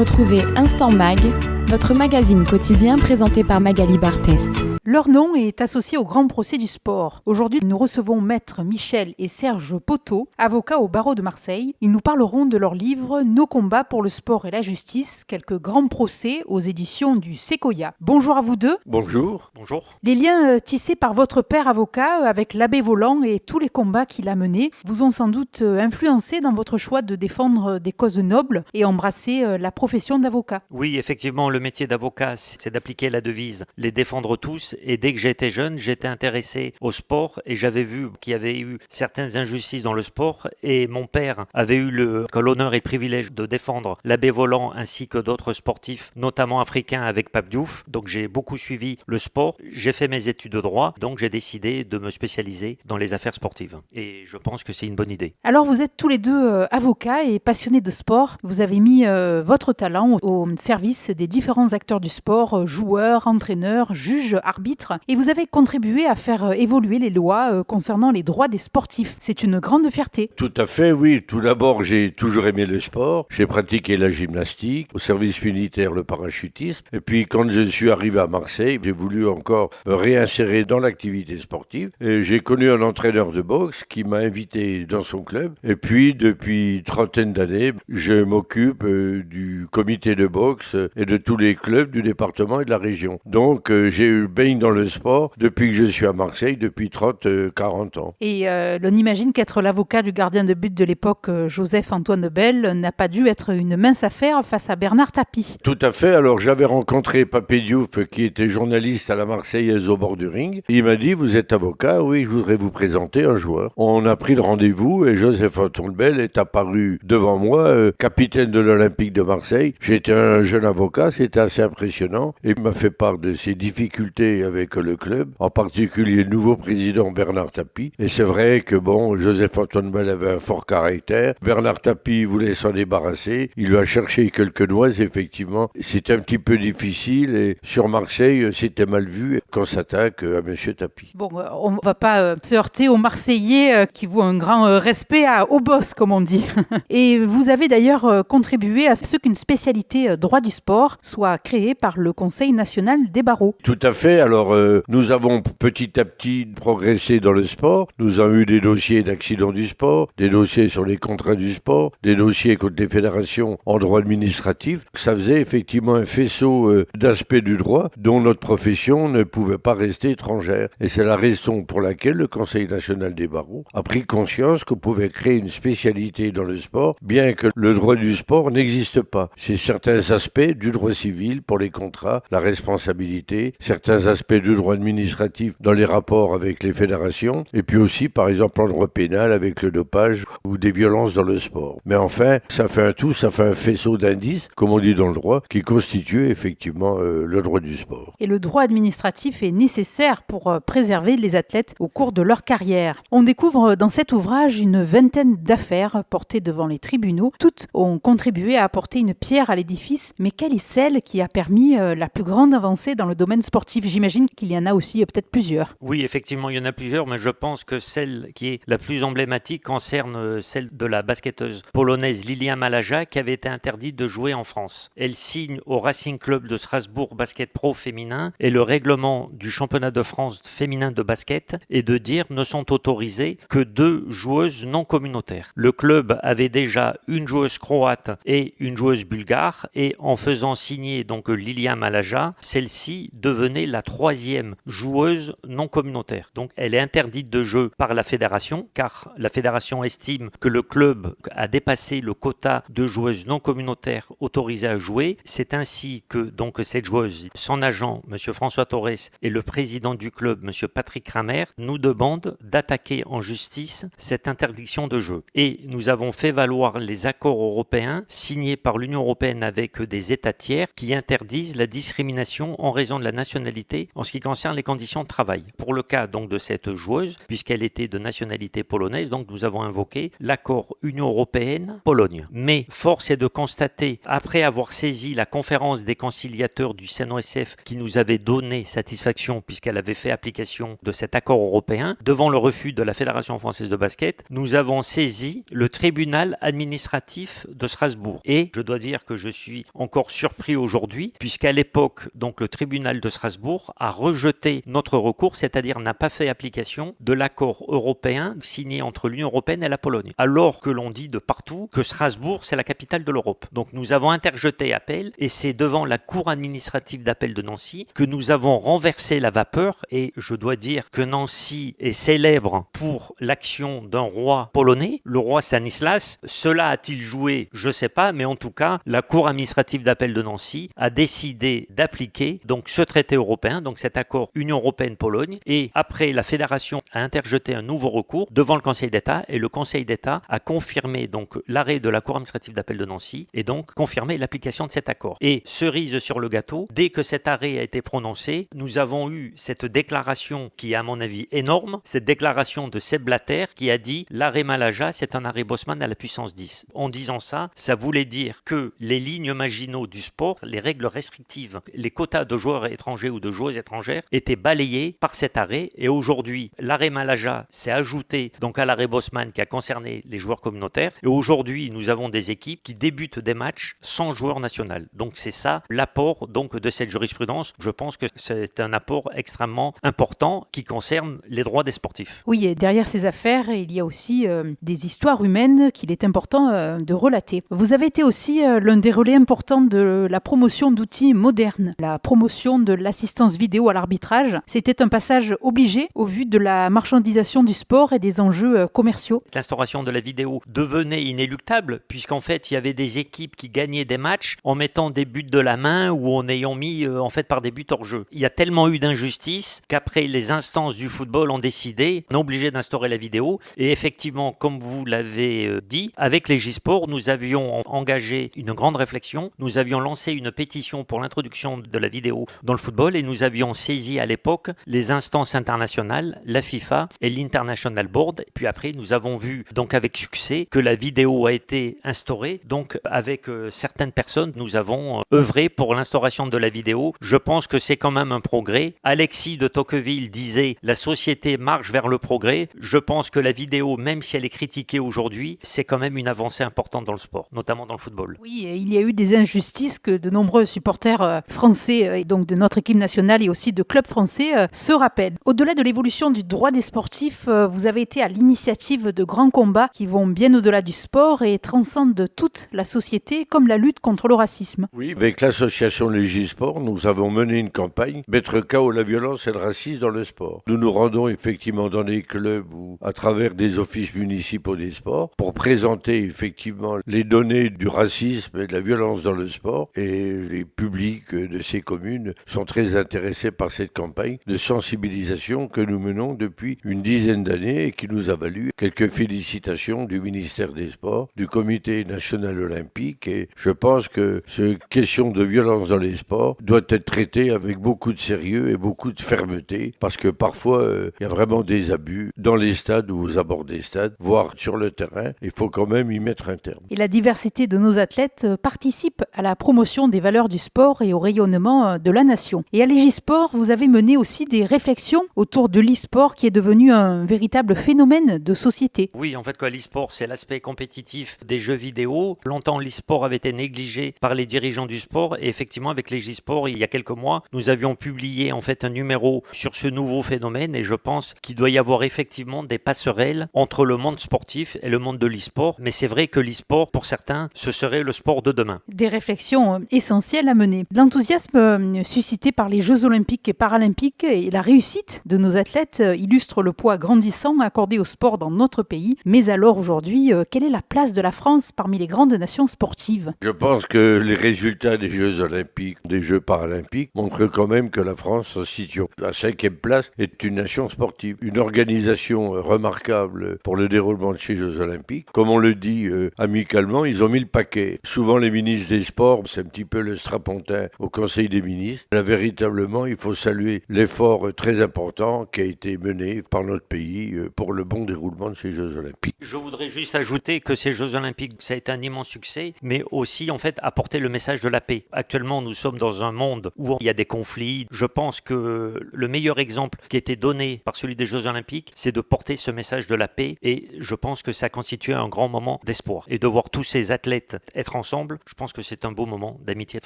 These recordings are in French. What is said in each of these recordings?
Retrouvez Instant Mag, votre magazine quotidien présenté par Magali Barthès. Leur nom est associé au Grand Procès du sport. Aujourd'hui, nous recevons Maître Michel et Serge Poteau, avocats au barreau de Marseille. Ils nous parleront de leur livre « Nos combats pour le sport et la justice, quelques grands procès » aux éditions du Sequoia. Bonjour à vous deux. Bonjour. Bonjour. Les liens tissés par votre père avocat avec l'abbé Volant et tous les combats qu'il a menés vous ont sans doute influencé dans votre choix de défendre des causes nobles et embrasser la profession d'avocat. Oui, effectivement, le métier d'avocat, c'est d'appliquer la devise « les défendre tous ». Et dès que j'étais jeune, j'étais intéressé au sport et j'avais vu qu'il y avait eu certaines injustices dans le sport. Et mon père avait eu l'honneur et le privilège de défendre l'abbé Volant ainsi que d'autres sportifs, notamment africains avec Pape Diouf. Donc j'ai beaucoup suivi le sport. J'ai fait mes études de droit, donc j'ai décidé de me spécialiser dans les affaires sportives. Et je pense que c'est une bonne idée. Alors vous êtes tous les deux avocats et passionnés de sport. Vous avez mis votre talent au service des différents acteurs du sport, joueurs, entraîneurs, juges, arbitres. Et vous avez contribué à faire évoluer les lois concernant les droits des sportifs. C'est une grande fierté. Tout à fait, oui. Tout d'abord, j'ai toujours aimé le sport. J'ai pratiqué la gymnastique, au service militaire, le parachutisme. Et puis, quand je suis arrivé à Marseille, j'ai voulu encore me réinsérer dans l'activité sportive. Et j'ai connu un entraîneur de boxe qui m'a invité dans son club. Et puis, depuis une trentaine d'années, je m'occupe du comité de boxe et de tous les clubs du département et de la région. Donc, j'ai baigné dans le sport depuis que je suis à Marseille, depuis 30-40 ans. Et l'on imagine qu'être l'avocat du gardien de but de l'époque, Joseph-Antoine Bel, n'a pas dû être une mince affaire face à Bernard Tapie. Tout à fait. Alors, j'avais rencontré Pape Diouf, qui était journaliste à la Marseillaise au bord du ring. Il m'a dit, vous êtes avocat, oui, je voudrais vous présenter un joueur. On a pris le rendez-vous et Joseph-Antoine Bel est apparu devant moi, capitaine de l'Olympique de Marseille. J'étais un jeune avocat, c'était assez impressionnant. Et il m'a fait part de ses difficultés avec le club, en particulier le nouveau président Bernard Tapie. Et c'est vrai que Joseph-Antoine Bel avait un fort caractère. Bernard Tapie voulait s'en débarrasser. Il lui a cherché quelques noises, effectivement. C'était un petit peu difficile et sur Marseille, c'était mal vu qu'on s'attaque à Monsieur Tapie. Bon, on ne va pas se heurter aux Marseillais qui vouent un grand respect au boss, comme on dit. Et vous avez d'ailleurs contribué à ce qu'une spécialité droit du sport soit créée par le Conseil national des barreaux. Tout à fait. Alors, nous avons petit à petit progressé dans le sport. Nous avons eu des dossiers d'accidents du sport, des dossiers sur les contrats du sport, des dossiers contre les fédérations en droit administratif. Ça faisait effectivement un faisceau d'aspects du droit dont notre profession ne pouvait pas rester étrangère. Et c'est la raison pour laquelle le Conseil national des barreaux a pris conscience qu'on pouvait créer une spécialité dans le sport, bien que le droit du sport n'existe pas. C'est certains aspects du droit civil pour les contrats, la responsabilité, certains aspects du droit administratif dans les rapports avec les fédérations, et puis aussi, par exemple, en droit pénal avec le dopage ou des violences dans le sport. Mais enfin, ça fait un tout, ça fait un faisceau d'indices, comme on dit dans le droit, qui constitue effectivement le droit du sport. Et le droit administratif est nécessaire pour préserver les athlètes au cours de leur carrière. On découvre dans cet ouvrage une vingtaine d'affaires portées devant les tribunaux. Toutes ont contribué à apporter une pierre à l'édifice, mais quelle est celle qui a permis la plus grande avancée dans le domaine sportif? J'imagine qu'il y en a aussi peut-être plusieurs. Oui, effectivement, il y en a plusieurs, mais je pense que celle qui est la plus emblématique concerne celle de la basketteuse polonaise Lilia Malaja qui avait été interdite de jouer en France. Elle signe au Racing Club de Strasbourg Basket Pro féminin et le règlement du championnat de France féminin de basket est de dire ne sont autorisées que 2 joueuses non communautaires. Le club avait déjà une joueuse croate et une joueuse bulgare et en faisant signer donc Lilia Malaja, celle-ci devenait la 3e joueuse non communautaire. Donc elle est interdite de jeu par la fédération car la fédération estime que le club a dépassé le quota de joueuses non communautaires autorisées à jouer. C'est ainsi que donc cette joueuse, son agent, M. François Torres, et le président du club, M. Patrick Ramer, nous demandent d'attaquer en justice cette interdiction de jeu. Et nous avons fait valoir les accords européens signés par l'Union européenne avec des États tiers qui interdisent la discrimination en raison de la nationalité respecter en ce qui concerne les conditions de travail. Pour le cas donc de cette joueuse, puisqu'elle était de nationalité polonaise, donc nous avons invoqué l'accord Union européenne-Pologne. Mais force est de constater, après avoir saisi la conférence des conciliateurs du CNOSF qui nous avait donné satisfaction puisqu'elle avait fait application de cet accord européen, devant le refus de la Fédération française de basket, nous avons saisi le tribunal administratif de Strasbourg. Et je dois dire que je suis encore surpris aujourd'hui, puisqu'à l'époque, donc le tribunal de Strasbourg a rejeté notre recours, c'est-à-dire n'a pas fait application de l'accord européen signé entre l'Union européenne et la Pologne. Alors que l'on dit de partout que Strasbourg, c'est la capitale de l'Europe. Donc nous avons interjeté appel et c'est devant la cour administrative d'appel de Nancy que nous avons renversé la vapeur. Et je dois dire que Nancy est célèbre pour l'action d'un roi polonais, le roi Stanislas. Cela a-t-il joué? Je ne sais pas, mais en tout cas, la cour administrative d'appel de Nancy a décidé d'appliquer donc ce traité européen, donc cet accord Union européenne-Pologne. Et après, la fédération a interjeté un nouveau recours devant le Conseil d'État et le Conseil d'État a confirmé donc l'arrêt de la cour administrative d'appel de Nancy et donc confirmé l'application de cet accord. Et cerise sur le gâteau, dès que cet arrêt a été prononcé, nous avons eu cette déclaration qui est à mon avis énorme, cette déclaration de Sepp Blatter qui a dit l'arrêt Malaja c'est un arrêt Bosman à la puissance 10. En disant ça, ça voulait dire que les lignes maginaux du sport, les règles restrictives, les quotas de joueurs étrangers ou de joueuses étrangères étaient balayés par cet arrêt et aujourd'hui l'arrêt Malaja s'est ajouté donc à l'arrêt Bosman qui a concerné les joueurs communautaires et aujourd'hui nous avons des équipes qui débutent des matchs sans joueur national. Donc c'est ça l'apport donc de cette jurisprudence. Je pense que c'est un apport extrêmement important qui concerne les droits des sportifs. Oui, et derrière ces affaires, il y a aussi des histoires humaines qu'il est important de relater. Vous avez été aussi l'un des relais importants de la promotion d'outils modernes, la promotion de l'assistance vidéo à l'arbitrage. C'était un passage obligé au vu de la marchandisation du sport et des enjeux commerciaux. L'instauration de la vidéo devenait inéluctable puisqu'en fait il y avait des équipes qui gagnaient des matchs en mettant des buts de la main ou en ayant mis en fait par des buts hors jeu. Il y a tellement eu d'injustice qu'après les instances du football ont décidé, on est obligé d'instaurer la vidéo et effectivement comme vous l'avez dit, avec les J-Sports nous avions engagé une grande réflexion, nous avions lancé une pétition pour l'introduction de la vidéo dans le football et nous avions saisi à l'époque les instances internationales, la FIFA et l'International Board. Puis après nous avons vu donc avec succès que la vidéo a été instaurée. Donc avec certaines personnes nous avons œuvré pour l'instauration de la vidéo. Je pense que c'est quand même un progrès. Alexis de Tocqueville disait la société marche vers le progrès. Je pense que la vidéo, même si elle est critiquée aujourd'hui, c'est quand même une avancée importante dans le sport, notamment dans le football. Oui, il y a eu des injustices que de nombreux supporters français et donc de notre équipe nationale et aussi de clubs français se rappellent. Au-delà de l'évolution du droit des sportifs, vous avez été à l'initiative de grands combats qui vont bien au-delà du sport et transcendent toute la société, comme la lutte contre le racisme. Oui, avec l'association Légisport, nous avons mené une campagne, mettre KO la violence et le racisme dans le sport. Nous nous rendons effectivement dans les clubs ou à travers des offices municipaux des sports pour présenter effectivement les données du racisme et de la violence dans le sport. Et les publics de ces communes sont très intéressés par cette campagne de sensibilisation que nous menons depuis une dizaine d'années et qui nous a valu quelques félicitations du ministère des Sports, du Comité national olympique. Et je pense que cette question de violence dans les sports doit être traitée avec beaucoup de sérieux et beaucoup de fermeté parce que parfois il y a vraiment des abus dans les stades ou aux abords des stades, voire sur le terrain. Il faut quand même y mettre un terme. Et la diversité de nos athlètes participe à la promotion des valeurs du sport et au rayonnement de la nation. Et à Légisport, vous avez mené aussi des réflexions autour de l'e-sport qui est devenu un véritable phénomène de société. Oui, en fait, l'e-sport, c'est l'aspect compétitif des jeux vidéo. Longtemps, l'e-sport avait été négligé par les dirigeants du sport et effectivement, avec Légisport, il y a quelques mois, nous avions publié en fait un numéro sur ce nouveau phénomène et je pense qu'il doit y avoir effectivement des passerelles entre le monde sportif et le monde de l'e-sport. Mais c'est vrai que l'e-sport, pour certains, ce serait le sport de demain. Des réflexions essentielles à mener. L'enthousiasme suscité par les Jeux olympiques et paralympiques et la réussite de nos athlètes illustre le poids grandissant accordé au sport dans notre pays. Mais alors aujourd'hui, quelle est la place de la France parmi les grandes nations sportives ? Je pense que les résultats des Jeux olympiques, des Jeux paralympiques, montrent quand même que la France, en situation à 5e place, est une nation sportive. Une organisation remarquable pour le déroulement de ces Jeux olympiques. Comme on le dit amicalement, ils ont mis le paquet. Souvent, les ministres des Sports, c'est un petit peu le strapontin au Conseil des ministres. Elle a véritablement simplement, il faut saluer l'effort très important qui a été mené par notre pays pour le bon déroulement de ces Jeux Olympiques. Je voudrais juste ajouter que ces Jeux Olympiques, ça a été un immense succès, mais aussi en fait apporter le message de la paix. Actuellement, nous sommes dans un monde où il y a des conflits. Je pense que le meilleur exemple qui a été donné par celui des Jeux Olympiques, c'est de porter ce message de la paix, et je pense que ça constitue un grand moment d'espoir. Et de voir tous ces athlètes être ensemble, je pense que c'est un beau moment d'amitié et de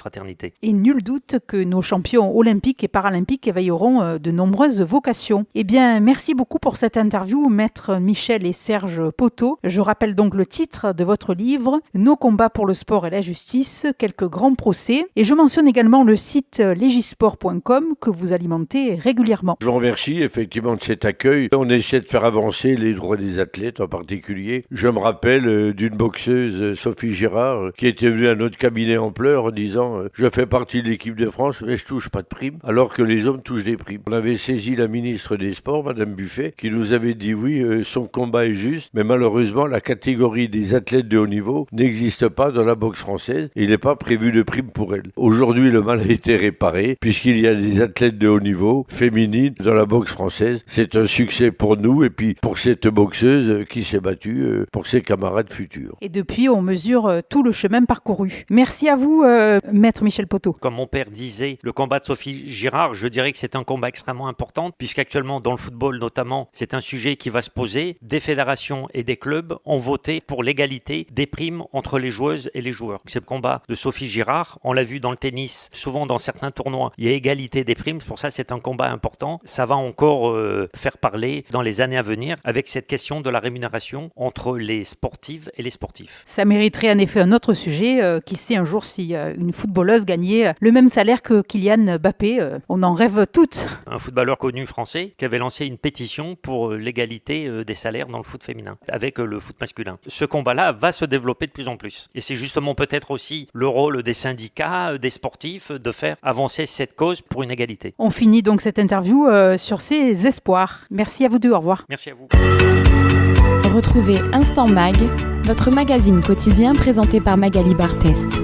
fraternité. Et nul doute que nos champions olympiques et paralympiques éveilleront de nombreuses vocations. Eh bien, merci beaucoup pour cette interview, maître Michel et Serge Poteau. Je rappelle donc le titre de votre livre, Nos combats pour le sport et la justice, quelques grands procès. Et je mentionne également le site legisport.com que vous alimentez régulièrement. Je vous remercie effectivement de cet accueil. On essaie de faire avancer les droits des athlètes en particulier. Je me rappelle d'une boxeuse, Sophie Girard, qui était venue à notre cabinet en pleurs en disant « Je fais partie de l'équipe de France, mais je touche pas de prime », alors que les hommes touchent des primes. On avait saisi la ministre des Sports, Madame Buffet, qui nous avait dit oui, son combat est juste, mais malheureusement, la catégorie des athlètes de haut niveau n'existe pas dans la boxe française et il n'est pas prévu de prime pour elle. Aujourd'hui, le mal a été réparé, puisqu'il y a des athlètes de haut niveau féminines dans la boxe française. C'est un succès pour nous et puis pour cette boxeuse qui s'est battue pour ses camarades futurs. Et depuis, on mesure tout le chemin parcouru. Merci à vous, maître Michel Poteau. Comme mon père disait, le combat de Sophie Girard, je dirais que c'est un combat extrêmement important, puisqu'actuellement, dans le football notamment, c'est un sujet qui va se poser. Des fédérations et des clubs ont voté pour l'égalité des primes entre les joueuses et les joueurs. C'est le combat de Sophie Girard. On l'a vu dans le tennis, souvent dans certains tournois, il y a égalité des primes. Pour ça, c'est un combat important. Ça va encore faire parler dans les années à venir avec cette question de la rémunération entre les sportives et les sportifs. Ça mériterait en effet un autre sujet. Qui sait un jour si une footballeuse gagnait le même salaire que Kylian Mbappé. On en rêve toutes. Un footballeur connu français qui avait lancé une pétition pour l'égalité des salaires dans le foot féminin avec le foot masculin. Ce combat-là va se développer de plus en plus. Et c'est justement peut-être aussi le rôle des syndicats, des sportifs, de faire avancer cette cause pour une égalité. On finit donc cette interview sur ces espoirs. Merci à vous deux, au revoir. Merci à vous. Retrouvez Instant Mag, votre magazine quotidien présenté par Magali Barthès.